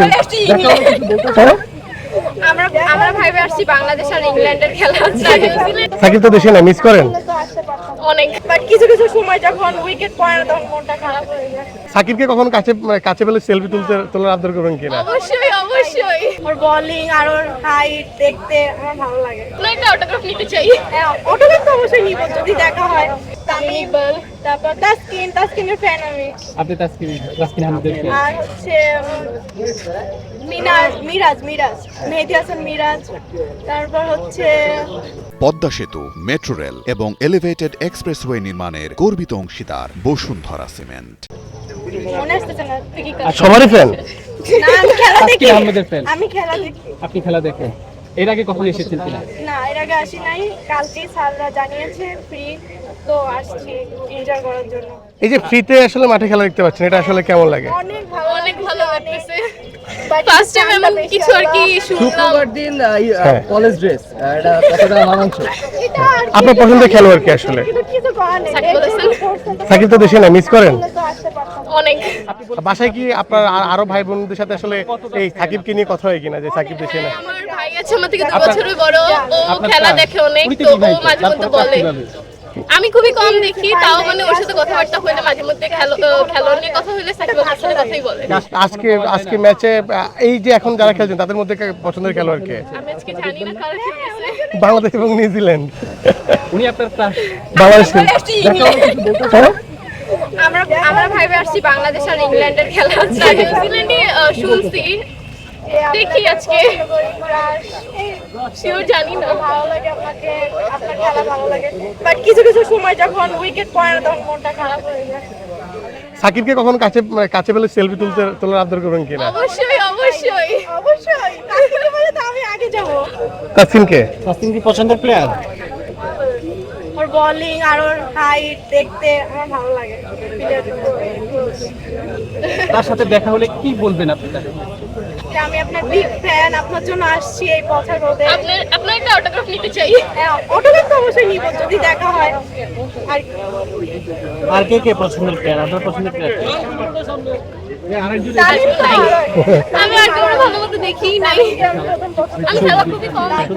আসছেন? আমরা আমরা ভাইবে আসছি বাংলাদেশ আর ইংল্যান্ডের খেলা হচ্ছে। সাকিব তো দেশে না, মিস করেন? অনেক, বাট কিছু কিছু সময় যখন উইকেট পড়ে না তখন মনটা খারাপ হয়ে যায়। সাকিবকে কখনো কাছে পেলে সেলফি তোলার আবদার করবেন কিনা? অবশ্যই অবশ্যই, ওর বোলিং আর ওর হাইট দেখতে আমার ভালো লাগে। একটা অটোগ্রাফ নিতে চাই। অটোগ্রাফ তো অবশ্যই নিব যদি দেখা হয়। তামিম, তারপর তাসকিনের ফ্যান আমি। আপনি তাসকিন আহমেদের fan? আর হচ্ছে মিরাজ মেহেদী হাসান মিরাজ। তারপর হচ্ছে পদ্মা সেতু, মেট্রো রেল এবং এলিভেটেড এক্সপ্রেসওয়ে নির্মাণের গর্বিত অংশীদার বসুন্ধরা সিমেন্ট। মনে আসতেছে না ঠিকই কথা। সবারই ফ্যান? না, আমি খেলা দেখি। তাসকিন আহমেদের fan? আমি খেলা দেখি। আপনি খেলা দেখেন? এর আগে কখনো এসেছেন কিনা? না, এর আগে আসি নাই। কালকে স্যাররা জানিয়েছে ফ্রি, তো আসছি এনজয় করার জন্য। এই যে ফ্রিতে আসলে মাঠে খেলা দেখতে পাচ্ছেন, এটা আসলে কেমন লাগে? অনেক ভালো লাগতেছে। ফার্স্ট টাইম এমন কিছু আর কি শুনলাম। শুক্রবার দিন হ্যাঁ। কলেজ ড্রেস, এটা কতটা মানানসই? এটা আর কি আপনার পছন্দের খেলোয়াড় কে আসলে? কিছু করার নেই। সাকিব তো দেশে না, মিস করেন? অনেক। বাসায় কি আপনার আরো ভাই বোনদের সাথে আসলে এই সাকিবকে নিয়ে কথা হয় কিনা যে সাকিব দেশে না? আমার ভাই আছে আমার থেকে 2 বছরের বড়, ও খেলা দেখে অনেক, উনি তো তো ও বিবাহিত, মাঝে মধ্যে তারপরে বলে। কিভাবে? আমি খুবই কম দেখি, তাও মানে ওর সাথে কথাবার্তা হইলে মাঝে মধ্যে খেলোয়াড় নিয়ে কথা হইলে সাকিব আলীর সাথে কথাই বলে। আজকে ম্যাচে এই যে এখন যারা খেলছেন তাদের মধ্যে পছন্দের খেলোয়াড় কে? আমি আজকে জানি না কারা খেলতেছে। বাংলাদেশ এবং নিউজিল্যান্ড। উনি আপনার ক্লাস? বাংলাদেশ হ্যাঁ? আমরা ভাইবে আসছি বাংলাদেশ আর ইংল্যান্ডের খেলা হচ্ছে। নিউজিল্যান্ডে শুনছি, দেখি আজকে শিওর জানি না। ভালো লাগে আপনাকে, আপনার খেলা ভালো লাগে, বাট কিছু কিছু সময় যখন উইকেট পড়ে না তখন মনটা খারাপ হয়ে যায়। সাকিবকে কখনো কাছে পেলে সেলফি তোলার আবদার করবেন কিনা? অবশ্যই অবশ্যই অবশ্যই, তাসকিন বলে তো আমি আগে যাব। তাসকিনকে? তাসকিন কি পছন্দের প্লেয়ার? ওর বোলিং আর ওর হাইট দেখতে আমার ভালো লাগে। তার সাথে দেখা হলে কি বলবেন আপনি তাকে? আমি আপনার বিগ ফ্যান, আপনার জন্য আসছি এই পথে রোদে। আপনার একটা অটোগ্রাফ নিতে চাই। অটোগ্রাফ তো অবশ্যই নিব যদি দেখা হয়। আর কে পছন্দের প্লেয়ার? আপনার পছন্দের প্লেয়ার? আমি আর কেউ ভালো মতো দেখি নাই, আমি খেলা খুবই কম দেখি।